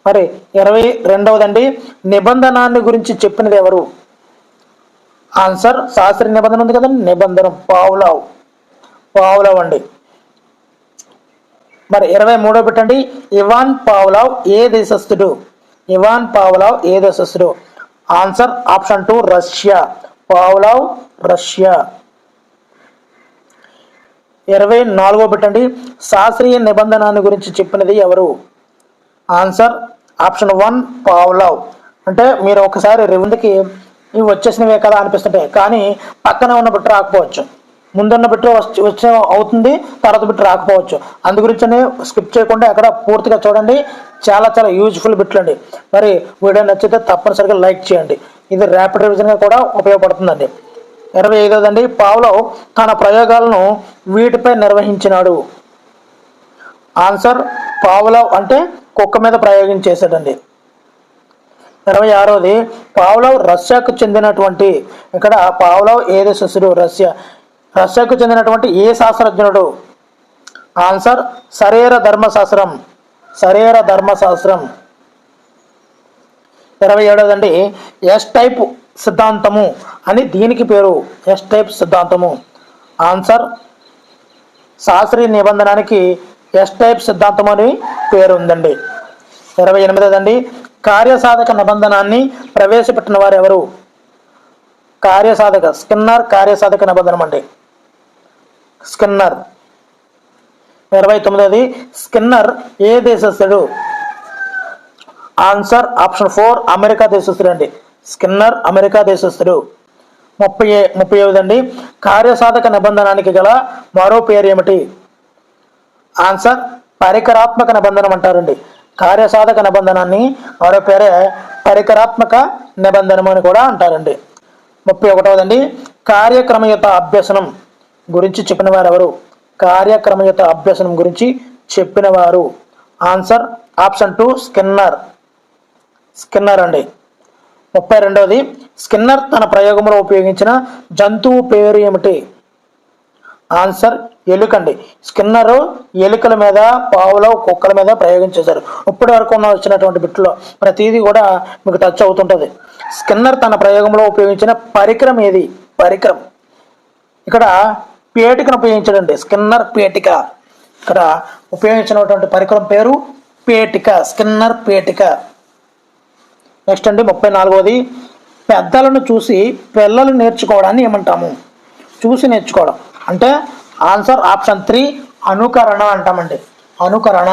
మరి 22దండి, నిబంధనాన్ని గురించి చెప్పినది ఎవరు? ఆన్సర్ శాస్త్రీయ నిబంధన ఉంది కదండి, నిబంధన పావ్లావ్ అండి. మరి 23వ పెట్టండి, ఇవాన్ పావ్లావ్ ఏ దేశస్థుడు? ఇవాన్ పావ్లావ్ ఏ దేశస్థుడు? Answer option 2 Russia. Pavlov Russia. 24వ పెట్టండి, శాస్త్రీయ నిబంధనాన్ని గురించి చెప్పినది ఎవరు? Answer option 1 Pavlov. అంటే మీరు ఒకసారి ముందుకి ఇవి వచ్చేసినవే కదా అనిపిస్తుంటాయి, కానీ పక్కనే ఉన్న బిట్ రాకపోవచ్చు, ముందున్న బిట్ వచ్చే అవుతుంది, తర్వాత బిట్ రాకపోవచ్చు. అందు గురించి స్కిప్ చేయకుండా ఎక్కడ పూర్తిగా చూడండి, చాలా చాలా యూజ్ఫుల్ బిట్లు అండి. మరి వీడియో నచ్చితే తప్పనిసరిగా లైక్ చేయండి, ఇది ర్యాపిడ్ రివిజన్గా కూడా ఉపయోగపడుతుందండి. 25దండి, పావ్లావ్ తన ప్రయోగాలను వీటిపై నిర్వహించినాడు. ఆన్సర్ పావ్లావ్ అంటే కుక్క మీద ప్రయోగం చేశాడండి. 26ది, పావ్లావ్ రష్యాకు చెందినటువంటి, ఇక్కడ పావ్లావ్ ఏ దేశస్థుడు? రష్యాకు చెందినటువంటి ఏ శాస్త్రజ్ఞుడు? ఆన్సర్ శరీర ధర్మశాస్త్రం. 27దండి, ఎస్ టైప్ సిద్ధాంతము అని దీనికి పేరు. ఎస్ టైప్ సిద్ధాంతము. ఆన్సర్ శాస్త్రీయ నిబంధనానికి ఎస్ టైప్ సిద్ధాంతం అని పేరు ఉందండి. 28దండి, కార్యసాధక నిబంధనాన్ని ప్రవేశపెట్టిన వారు ఎవరు? స్కిన్నర్ కార్యసాధక నిబంధనం అండి, స్కిన్నర్. 29ది, స్కిన్నర్ ఏ దేశస్థుడు? ఆన్సర్ ఆప్షన్ 4 అమెరికా దేశస్థుడు అండి, స్కిన్నర్ అమెరికా దేశస్థుడు. 30దండి, కార్యసాధక నిబంధనానికి గల మరో పేరు ఏమిటి? ఆన్సర్ పరికరాత్మక నిబంధనం అంటారండి. కార్యసాధక నిబంధనాన్ని మరో పేరే పరికరాత్మక నిబంధనం అని కూడా అంటారండి. 31దండి, కార్యక్రమయుత అభ్యసనం గురించి చెప్పిన వారు ఎవరు? కార్యక్రమయుత అభ్యసనం గురించి చెప్పిన వారు. ఆన్సర్ ఆప్షన్ 2 స్కిన్నర్ అండి. 32ది, స్కిన్నర్ తన ప్రయోగంలో ఉపయోగించిన జంతువు పేరు ఏమిటి? ఆన్సర్ ఎలుకండి. స్కిన్నర్ ఎలుకల మీద, పావులావ్ కుక్కల మీద ప్రయోగం చేశారు. ఇప్పటి వరకు వచ్చినటువంటి బిట్లో ప్రతిదీ కూడా మీకు టచ్ అవుతుంటుంది. స్కిన్నర్ తన ప్రయోగంలో ఉపయోగించిన పరికరం ఏది? ఇక్కడ పేటికను ఉపయోగించాడండి, స్కిన్నర్ పేటిక. ఇక్కడ ఉపయోగించినటువంటి పరికరం పేరు పేటిక, స్కిన్నర్ పేటిక. నెక్స్ట్ అండి 34ది, పెద్దలను చూసి పిల్లలు నేర్చుకోవడాన్ని ఏమంటాము? చూసి నేర్చుకోవడం అంటే ఆన్సర్ ఆప్షన్ 3 అనుకరణ అంటామండి, అనుకరణ.